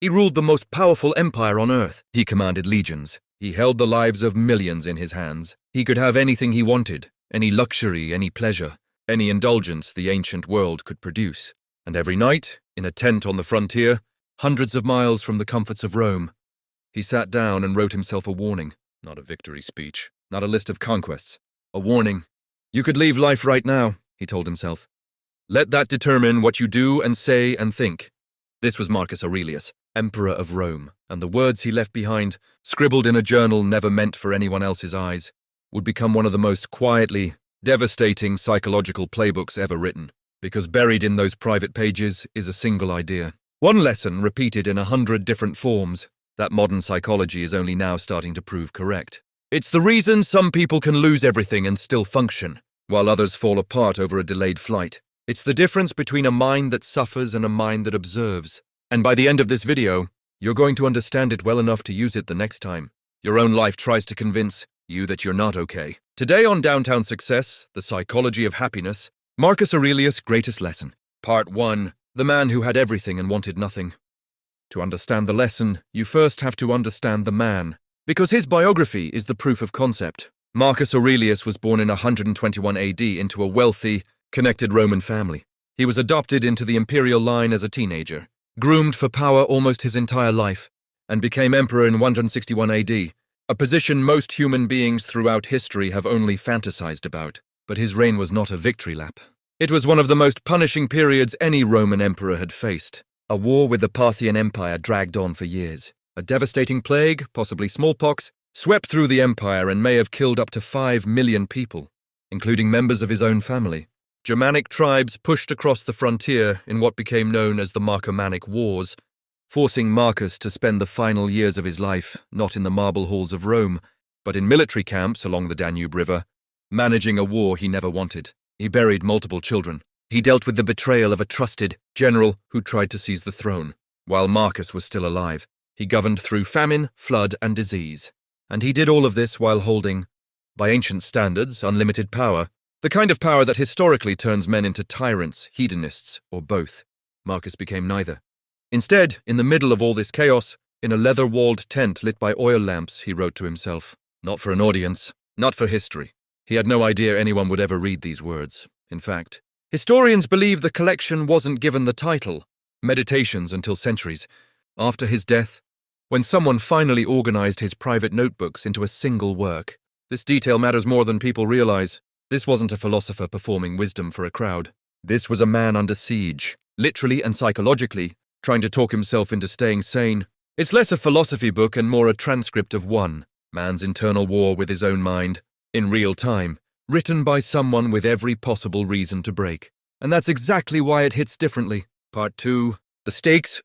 He ruled the most powerful empire on earth. He commanded legions. He held the lives of millions in his hands. He could have anything he wanted, any luxury, any pleasure, any indulgence the ancient world could produce. And every night, in a tent on the frontier, hundreds of miles from the comforts of Rome, he sat down and wrote himself a warning. Not a victory speech, not a list of conquests. A warning. You could leave life right now, he told himself. Let that determine what you do and say and think. This was Marcus Aurelius, Emperor of Rome, and the words he left behind, scribbled in a journal never meant for anyone else's eyes, would become one of the most quietly devastating psychological playbooks ever written, because buried in those private pages is a single idea. One lesson repeated in 100 different forms that modern psychology is only now starting to prove correct. It's the reason some people can lose everything and still function, while others fall apart over a delayed flight. It's the difference between a mind that suffers and a mind that observes. And by the end of this video, you're going to understand it well enough to use it the next time your own life tries to convince you that you're not okay. Today on Downtown Success, The Psychology of Happiness, Marcus Aurelius' greatest lesson. Part 1. The man who had everything and wanted nothing. To understand the lesson, you first have to understand the man, because his biography is the proof of concept. Marcus Aurelius was born in 121 AD into a wealthy, connected Roman family. He was adopted into the imperial line as a teenager, groomed for power almost his entire life, and became emperor in 161 AD, a position most human beings throughout history have only fantasized about. But his reign was not a victory lap. It was one of the most punishing periods any Roman emperor had faced. A war with the Parthian Empire dragged on for years. A devastating plague, possibly smallpox, swept through the empire and may have killed up to 5 million people, including members of his own family. Germanic tribes pushed across the frontier in what became known as the Marcomannic Wars, forcing Marcus to spend the final years of his life not in the marble halls of Rome, but in military camps along the Danube River, managing a war he never wanted. He buried multiple children. He dealt with the betrayal of a trusted general who tried to seize the throne. While Marcus was still alive, he governed through famine, flood, and disease. And he did all of this while holding, by ancient standards, unlimited power, the kind of power that historically turns men into tyrants, hedonists, or both. Marcus became neither. Instead, in the middle of all this chaos, in a leather-walled tent lit by oil lamps, he wrote to himself. Not for an audience, not for history. He had no idea anyone would ever read these words. In fact, historians believe the collection wasn't given the title, Meditations, until centuries after his death, when someone finally organized his private notebooks into a single work. This detail matters more than people realize. This wasn't a philosopher performing wisdom for a crowd. This was a man under siege, literally and psychologically, trying to talk himself into staying sane. It's less a philosophy book and more a transcript of one man's internal war with his own mind, in real time, written by someone with every possible reason to break. And that's exactly why it hits differently. Part 2. The stakes.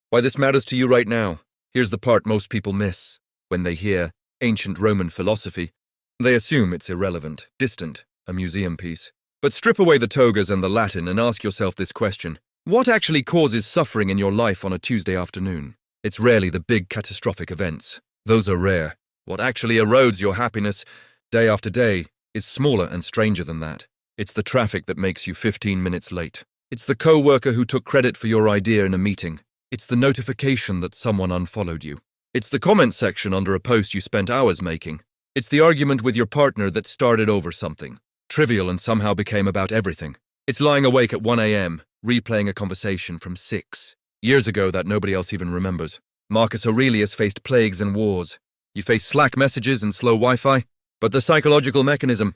Why this matters to you right now. Here's the part most people miss. When they hear ancient Roman philosophy, they assume it's irrelevant, distant, a museum piece. But strip away the togas and the Latin and ask yourself this question. What actually causes suffering in your life on a Tuesday afternoon? It's rarely the big catastrophic events. Those are rare. What actually erodes your happiness day after day is smaller and stranger than that. It's the traffic that makes you 15 minutes late. It's the co-worker who took credit for your idea in a meeting. It's the notification that someone unfollowed you. It's the comment section under a post you spent hours making. It's the argument with your partner that started over something trivial and somehow became about everything. It's lying awake at 1 a.m., replaying a conversation from 6 years ago that nobody else even remembers. Marcus Aurelius faced plagues and wars. You face Slack messages and slow Wi-Fi, but the psychological mechanism,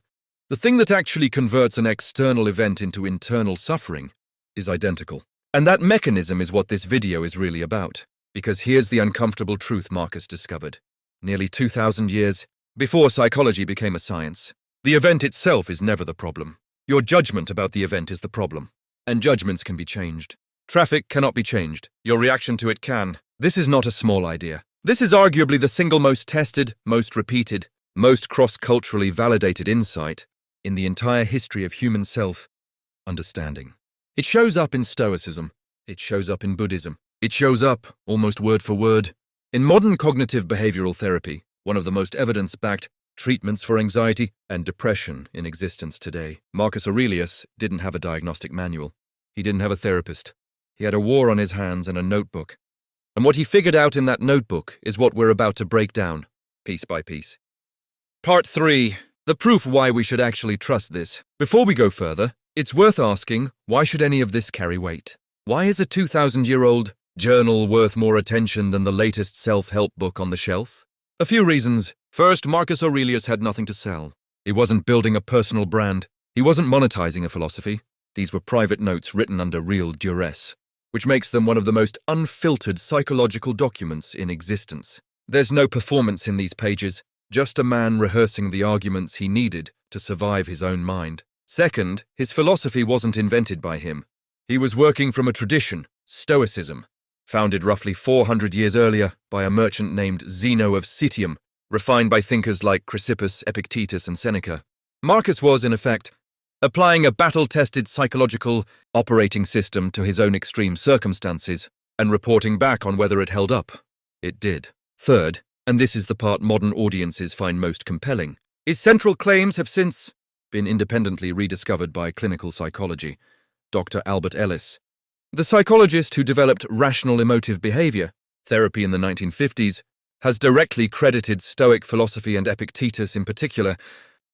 the thing that actually converts an external event into internal suffering, is identical. And that mechanism is what this video is really about. Because here's the uncomfortable truth Marcus discovered. Nearly 2,000 years before psychology became a science, the event itself is never the problem. Your judgment about the event is the problem. And judgments can be changed. Traffic cannot be changed. Your reaction to it can. This is not a small idea. This is arguably the single most tested, most repeated, most cross-culturally validated insight in the entire history of human self-understanding. It shows up in Stoicism. It shows up in Buddhism. It shows up, almost word for word, in modern cognitive behavioral therapy, one of the most evidence-backed treatments for anxiety and depression in existence today. Marcus Aurelius didn't have a diagnostic manual. He didn't have a therapist. He had a war on his hands and a notebook. And what he figured out in that notebook is what we're about to break down, piece by piece. Part 3. The proof why we should actually trust this. Before we go further, it's worth asking, why should any of this carry weight? Why is a 2,000-year-old journal worth more attention than the latest self-help book on the shelf? A few reasons. First, Marcus Aurelius had nothing to sell. He wasn't building a personal brand. He wasn't monetizing a philosophy. These were private notes written under real duress, which makes them one of the most unfiltered psychological documents in existence. There's no performance in these pages, just a man rehearsing the arguments he needed to survive his own mind. Second, his philosophy wasn't invented by him. He was working from a tradition, Stoicism, founded roughly 400 years earlier by a merchant named Zeno of Citium, refined by thinkers like Chrysippus, Epictetus, and Seneca. Marcus was, in effect, applying a battle-tested psychological operating system to his own extreme circumstances and reporting back on whether it held up. It did. Third, and this is the part modern audiences find most compelling, his central claims have since been independently rediscovered by clinical psychology, Dr. Albert Ellis. The psychologist who developed rational emotive behavior therapy in the 1950s has directly credited Stoic philosophy and Epictetus in particular,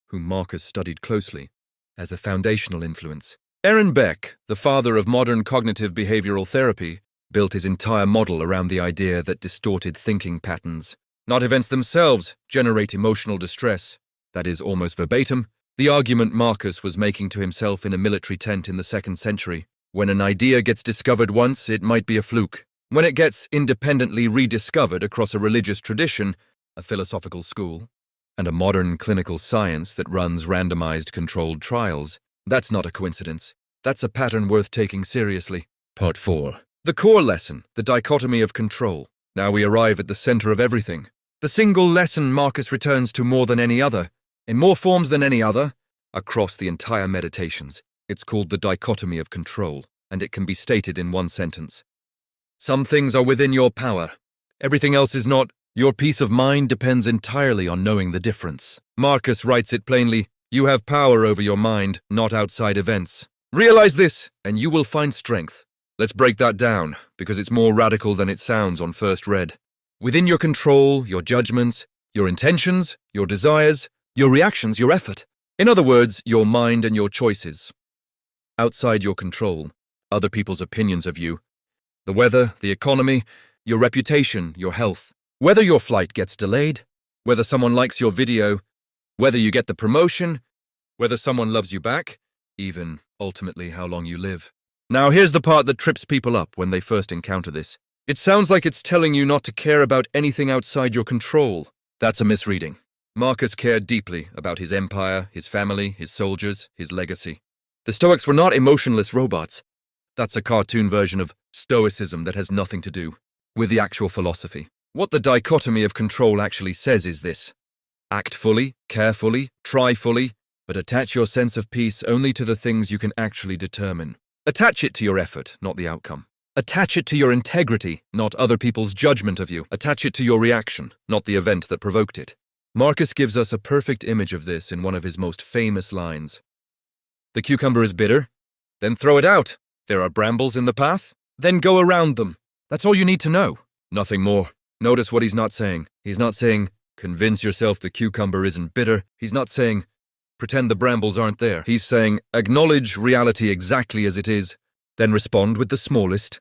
whom Marcus studied closely, as a foundational influence. Aaron Beck, the father of modern cognitive behavioral therapy, built his entire model around the idea that distorted thinking patterns, not events themselves, generate emotional distress. That is, almost verbatim, the argument Marcus was making to himself in a military tent in the 2nd century. When an idea gets discovered once, it might be a fluke. When it gets independently rediscovered across a religious tradition, a philosophical school, and a modern clinical science that runs randomized controlled trials, that's not a coincidence. That's a pattern worth taking seriously. Part 4. The core lesson, the dichotomy of control. Now we arrive at the center of everything. The single lesson Marcus returns to more than any other, in more forms than any other, across the entire Meditations. It's called the dichotomy of control, and it can be stated in one sentence. Some things are within your power. Everything else is not. Your peace of mind depends entirely on knowing the difference. Marcus writes it plainly, you have power over your mind, not outside events. Realize this, and you will find strength. Let's break that down, because it's more radical than it sounds on first read. Within your control, your judgments, your intentions, your desires, your reactions, your effort. In other words, your mind and your choices. Outside your control, other people's opinions of you, the weather, the economy, your reputation, your health. Whether your flight gets delayed, whether someone likes your video, whether you get the promotion, whether someone loves you back, even, ultimately, how long you live. Now here's the part that trips people up when they first encounter this. It sounds like it's telling you not to care about anything outside your control. That's a misreading. Marcus cared deeply about his empire, his family, his soldiers, his legacy. The Stoics were not emotionless robots. That's a cartoon version of Stoicism that has nothing to do with the actual philosophy. What the dichotomy of control actually says is this. Act fully, care fully, try fully, but attach your sense of peace only to the things you can actually determine. Attach it to your effort, not the outcome. Attach it to your integrity, not other people's judgment of you. Attach it to your reaction, not the event that provoked it. Marcus gives us a perfect image of this in one of his most famous lines. The cucumber is bitter? Then throw it out. There are brambles in the path? Then go around them. That's all you need to know. Nothing more. Notice what he's not saying. He's not saying, convince yourself the cucumber isn't bitter. He's not saying, pretend the brambles aren't there. He's saying, acknowledge reality exactly as it is, then respond with the smallest,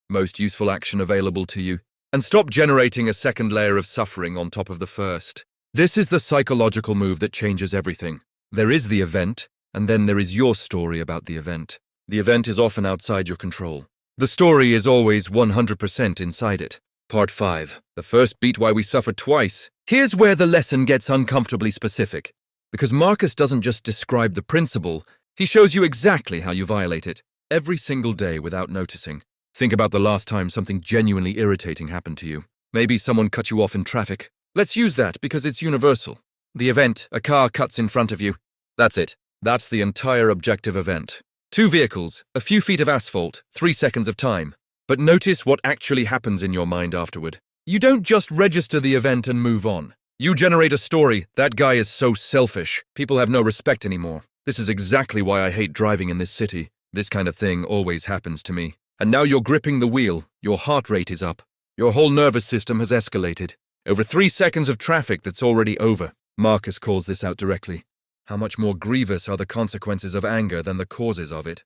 most useful action available to you, and stop generating a second layer of suffering on top of the first. This is the psychological move that changes everything. There is the event, and then there is your story about the event. The event is often outside your control. The story is always 100% inside it. Part 5. The first beat why we suffer twice. Here's where the lesson gets uncomfortably specific. Because Marcus doesn't just describe the principle, he shows you exactly how you violate it, every single day without noticing. Think about the last time something genuinely irritating happened to you. Maybe someone cut you off in traffic. Let's use that because it's universal. The event, a car cuts in front of you. That's it. That's the entire objective event. 2 vehicles, a few feet of asphalt, 3 seconds of time. But notice what actually happens in your mind afterward. You don't just register the event and move on. You generate a story. That guy is so selfish. People have no respect anymore. This is exactly why I hate driving in this city. This kind of thing always happens to me. And now you're gripping the wheel. Your heart rate is up. Your whole nervous system has escalated. Over 3 seconds of traffic that's already over. Marcus calls this out directly. How much more grievous are the consequences of anger than the causes of it?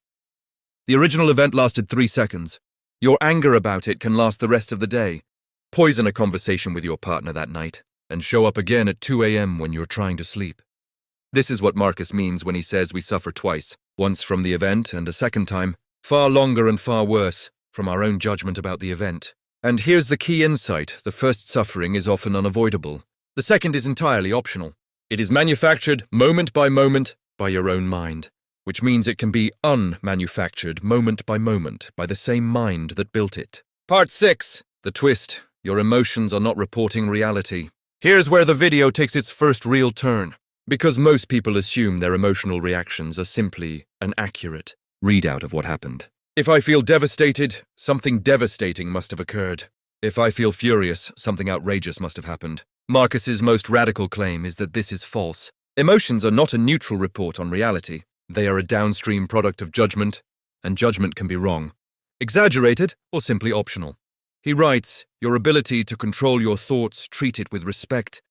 The original event lasted 3 seconds. Your anger about it can last the rest of the day. Poison a conversation with your partner that night, and show up again at 2 a.m. when you're trying to sleep. This is what Marcus means when he says we suffer twice, once from the event and a second time, far longer and far worse, from our own judgment about the event. And here's the key insight: the first suffering is often unavoidable. The second is entirely optional. It is manufactured moment by your own mind, which means it can be unmanufactured moment by the same mind that built it. Part 6. The twist. Your emotions are not reporting reality. Here's where the video takes its first real turn. Because most people assume their emotional reactions are simply an accurate readout of what happened. If I feel devastated, something devastating must have occurred. If I feel furious, something outrageous must have happened. Marcus's most radical claim is that this is false. Emotions are not a neutral report on reality. They are a downstream product of judgment, and judgment can be wrong, exaggerated, or simply optional. He writes, your ability to control your thoughts, treat it with respect.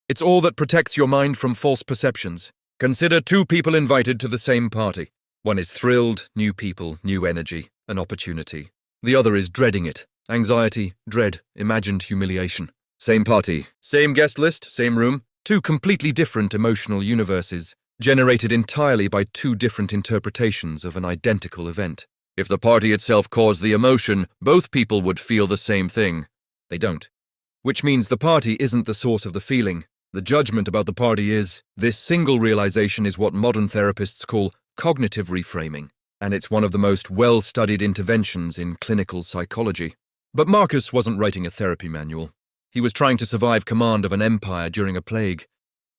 It's all that protects your mind from false perceptions. Consider 2 people invited to the same party. One is thrilled, new people, new energy, an opportunity. The other is dreading it, anxiety, dread, imagined humiliation. Same party, same guest list, same room, 2 completely different emotional universes, generated entirely by 2 different interpretations of an identical event. If the party itself caused the emotion, both people would feel the same thing. They don't. Which means the party isn't the source of the feeling. The judgment about the party is. This single realization is what modern therapists call cognitive reframing, and it's one of the most well-studied interventions in clinical psychology. But Marcus wasn't writing a therapy manual. He was trying to survive command of an empire during a plague,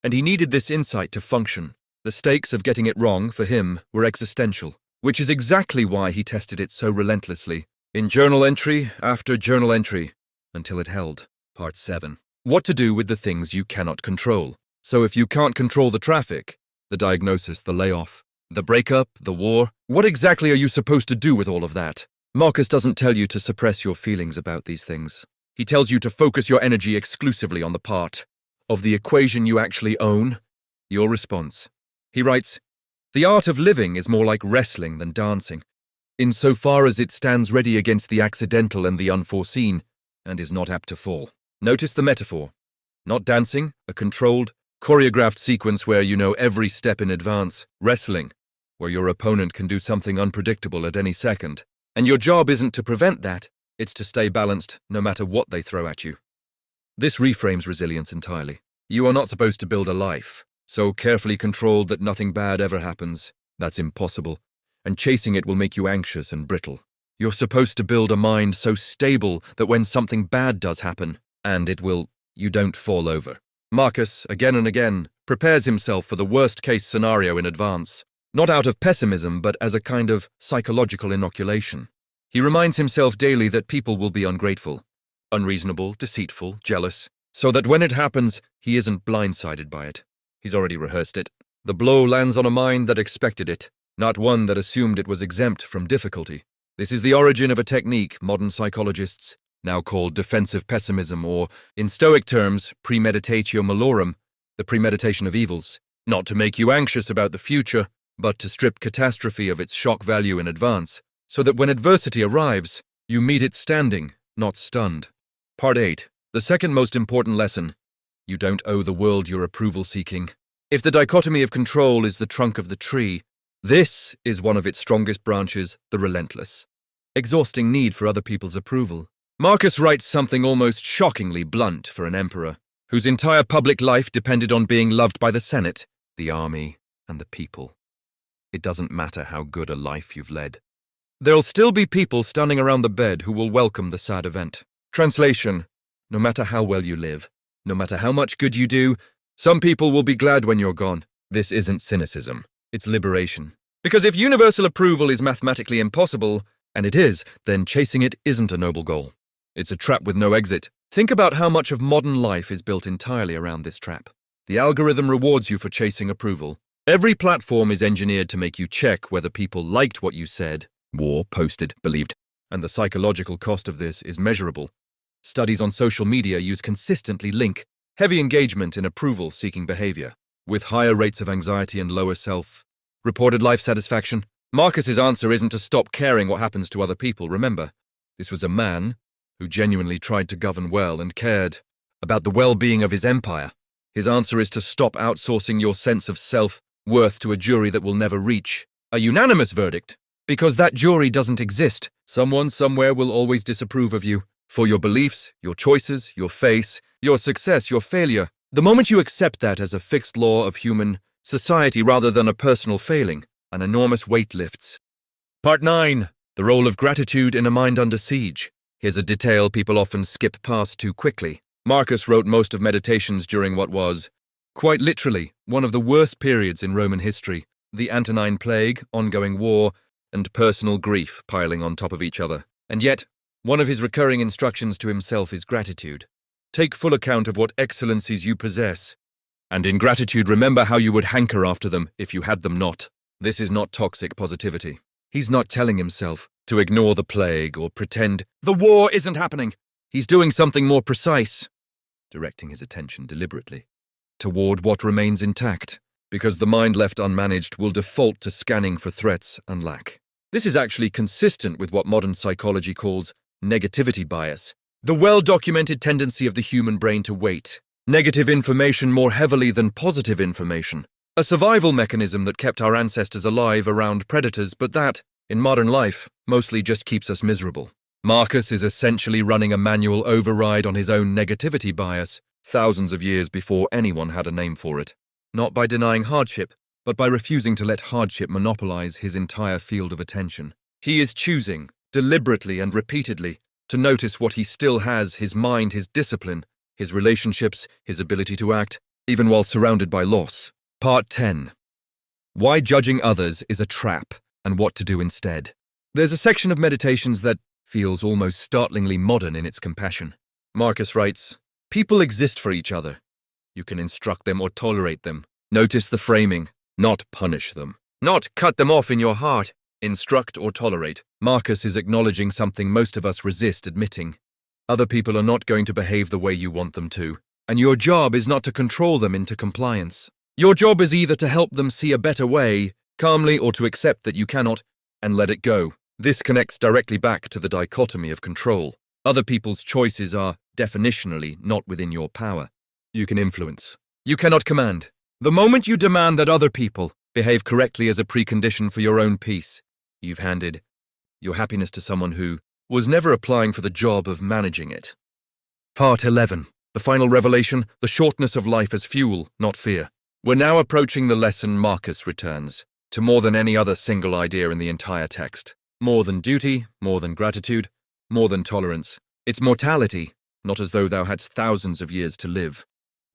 and he needed this insight to function. The stakes of getting it wrong, for him, were existential, which is exactly why he tested it so relentlessly, in journal entry after journal entry, until it held. Part 7. What to do with the things you cannot control. So if you can't control the traffic, the diagnosis, the layoff, the breakup, the war, what exactly are you supposed to do with all of that? Marcus doesn't tell you to suppress your feelings about these things. He tells you to focus your energy exclusively on the part of the equation you actually own, your response. He writes, the art of living is more like wrestling than dancing, insofar as it stands ready against the accidental and the unforeseen, and is not apt to fall. Notice the metaphor. Not dancing, a controlled, choreographed sequence where you know every step in advance. Wrestling, where your opponent can do something unpredictable at any second. And your job isn't to prevent that, it's to stay balanced no matter what they throw at you. This reframes resilience entirely. You are not supposed to build a life so carefully controlled that nothing bad ever happens. That's impossible, and chasing it will make you anxious and brittle. You're supposed to build a mind so stable that when something bad does happen, and it will, you don't fall over. Marcus, again and again, prepares himself for the worst-case scenario in advance, not out of pessimism but as a kind of psychological inoculation. He reminds himself daily that people will be ungrateful, unreasonable, deceitful, jealous, so that when it happens, he isn't blindsided by it. He's already rehearsed it. The blow lands on a mind that expected it, not one that assumed it was exempt from difficulty. This is the origin of a technique modern psychologists now called defensive pessimism, or, in Stoic terms, premeditatio malorum, the premeditation of evils, not to make you anxious about the future, but to strip catastrophe of its shock value in advance, so that when adversity arrives, you meet it standing, not stunned. Part 8. The second most important lesson. You don't owe the world your approval seeking. If the dichotomy of control is the trunk of the tree, this is one of its strongest branches, the relentless, exhausting need for other people's approval. Marcus writes something almost shockingly blunt for an emperor, whose entire public life depended on being loved by the Senate, the army, and the people. It doesn't matter how good a life you've led. There'll still be people standing around the bed who will welcome the sad event. Translation: no matter how well you live, no matter how much good you do, some people will be glad when you're gone. This isn't cynicism, it's liberation. Because if universal approval is mathematically impossible, and it is, then chasing it isn't a noble goal. It's a trap with no exit. Think about how much of modern life is built entirely around this trap. The algorithm rewards you for chasing approval. Every platform is engineered to make you check whether people liked what you said, wore, posted, believed, and the psychological cost of this is measurable. Studies on social media use consistently link heavy engagement in approval-seeking behavior, with higher rates of anxiety and lower self-reported life satisfaction. Marcus's answer isn't to stop caring what happens to other people. Remember, this was a man who genuinely tried to govern well and cared about the well-being of his empire. His answer is to stop outsourcing your sense of self-worth to a jury that will never reach a unanimous verdict, because that jury doesn't exist. Someone somewhere will always disapprove of you for your beliefs, your choices, your face, your success, your failure. The moment you accept that as a fixed law of human society rather than a personal failing, an enormous weight lifts. Part 9. The role of gratitude in a mind under siege. Here's a detail people often skip past too quickly. Marcus wrote most of Meditations during what was, quite literally, one of the worst periods in Roman history. The Antonine Plague, ongoing war, and personal grief piling on top of each other. And yet, one of his recurring instructions to himself is gratitude. Take full account of what excellencies you possess, and in gratitude remember how you would hanker after them if you had them not. This is not toxic positivity. He's not telling himself to ignore the plague or pretend the war isn't happening. He's doing something more precise, directing his attention deliberately toward what remains intact, because the mind left unmanaged will default to scanning for threats and lack. This is actually consistent with what modern psychology calls negativity bias, the well-documented tendency of the human brain to weight negative information more heavily than positive information, a survival mechanism that kept our ancestors alive around predators, but that, in modern life, mostly just keeps us miserable. Marcus is essentially running a manual override on his own negativity bias, thousands of years before anyone had a name for it. Not by denying hardship, but by refusing to let hardship monopolize his entire field of attention. He is choosing, deliberately and repeatedly, to notice what he still has: his mind, his discipline, his relationships, his ability to act, even while surrounded by loss. Part 10. Why judging others is a trap, and what to do instead. There's a section of Meditations that feels almost startlingly modern in its compassion. Marcus writes, "People exist for each other. You can instruct them or tolerate them. Notice the framing, not punish them. Not cut them off in your heart. Instruct or tolerate." Marcus is acknowledging something most of us resist admitting. Other people are not going to behave the way you want them to, and your job is not to control them into compliance. Your job is either to help them see a better way, calmly, or to accept that you cannot, and let it go. This connects directly back to the dichotomy of control. Other people's choices are, definitionally, not within your power. You can influence. You cannot command. The moment you demand that other people behave correctly as a precondition for your own peace, you've handed your happiness to someone who was never applying for the job of managing it. Part 11. The final revelation, the shortness of life as fuel, not fear. We're now approaching the lesson Marcus returns to more than any other single idea in the entire text. More than duty, more than gratitude, more than tolerance. It's mortality, not as though thou hadst thousands of years to live.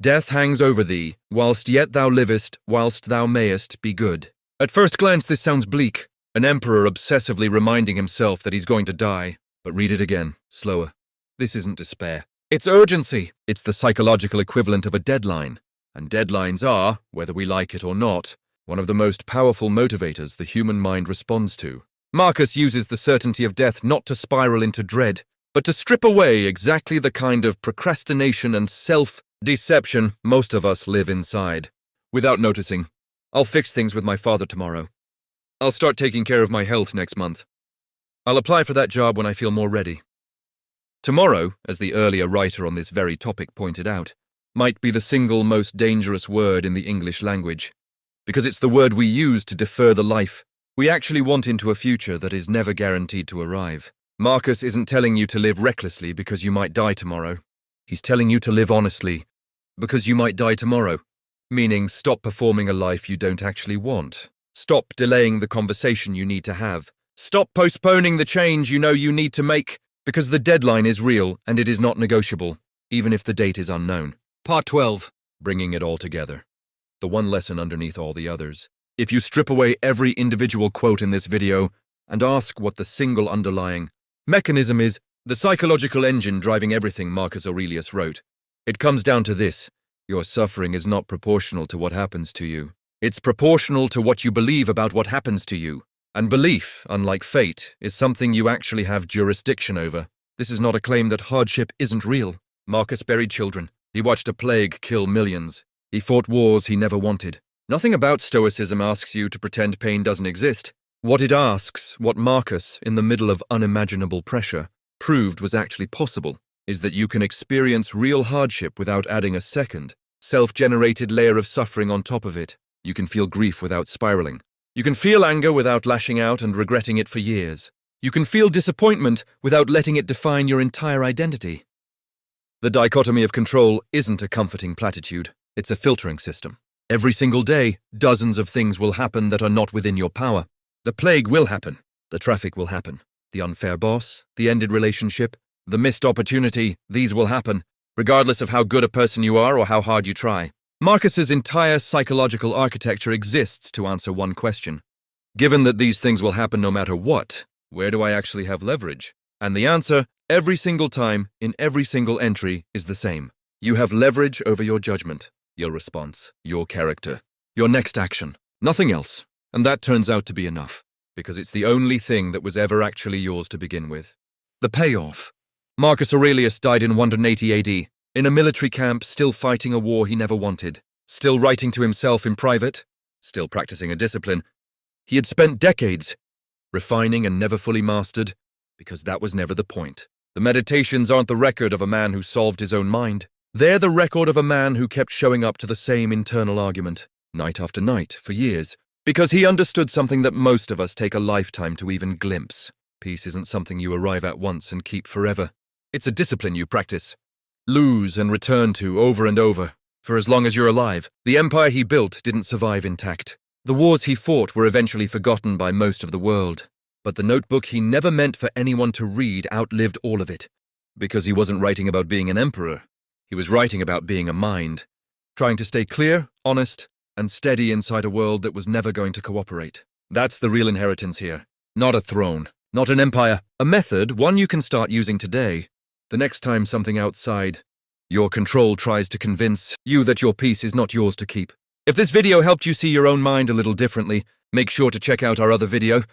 Death hangs over thee, whilst yet thou livest, whilst thou mayest be good. At first glance this sounds bleak, an emperor obsessively reminding himself that he's going to die. But read it again, slower. This isn't despair. It's urgency. It's the psychological equivalent of a deadline. And deadlines are, whether we like it or not, one of the most powerful motivators the human mind responds to. Marcus uses the certainty of death not to spiral into dread, but to strip away exactly the kind of procrastination and self-deception most of us live inside. Without noticing, I'll fix things with my father tomorrow. I'll start taking care of my health next month. I'll apply for that job when I feel more ready. Tomorrow, as the earlier writer on this very topic pointed out, might be the single most dangerous word in the English language, because it's the word we use to defer the life we actually want into a future that is never guaranteed to arrive. Marcus isn't telling you to live recklessly because you might die tomorrow. He's telling you to live honestly because you might die tomorrow, meaning stop performing a life you don't actually want. Stop delaying the conversation you need to have. Stop postponing the change you know you need to make because the deadline is real and it is not negotiable, even if the date is unknown. Part 12. Bringing it all together. The one lesson underneath all the others. If you strip away every individual quote in this video and ask what the single underlying mechanism is, the psychological engine driving everything Marcus Aurelius wrote, it comes down to this: your suffering is not proportional to what happens to you. It's proportional to what you believe about what happens to you. And belief, unlike fate, is something you actually have jurisdiction over. This is not a claim that hardship isn't real. Marcus buried children. He watched a plague kill millions. He fought wars he never wanted. Nothing about Stoicism asks you to pretend pain doesn't exist. What it asks, what Marcus, in the middle of unimaginable pressure, proved was actually possible, is that you can experience real hardship without adding a second, self-generated layer of suffering on top of it. You can feel grief without spiraling. You can feel anger without lashing out and regretting it for years. You can feel disappointment without letting it define your entire identity. The dichotomy of control isn't a comforting platitude, it's a filtering system. Every single day, dozens of things will happen that are not within your power. The plague will happen. The traffic will happen. The unfair boss, the ended relationship, the missed opportunity, these will happen, regardless of how good a person you are or how hard you try. Marcus's entire psychological architecture exists to answer one question. Given that these things will happen no matter what, where do I actually have leverage? And the answer, every single time, in every single entry, is the same. You have leverage over your judgment, your response, your character, your next action, nothing else. And that turns out to be enough, because it's the only thing that was ever actually yours to begin with. The payoff. Marcus Aurelius died in 180 AD, in a military camp, still fighting a war he never wanted, still writing to himself in private, still practicing a discipline he had spent decades refining and never fully mastered, because that was never the point. The meditations aren't the record of a man who solved his own mind. They're the record of a man who kept showing up to the same internal argument, night after night, for years, because he understood something that most of us take a lifetime to even glimpse. Peace isn't something you arrive at once and keep forever. It's a discipline you practice, lose and return to over and over. For as long as you're alive, the empire he built didn't survive intact. The wars he fought were eventually forgotten by most of the world. But the notebook he never meant for anyone to read outlived all of it. Because he wasn't writing about being an emperor. He was writing about being a mind. Trying to stay clear, honest, and steady inside a world that was never going to cooperate. That's the real inheritance here. Not a throne. Not an empire. A method, one you can start using today. The next time something outside your control tries to convince you that your peace is not yours to keep. If this video helped you see your own mind a little differently, make sure to check out our other video.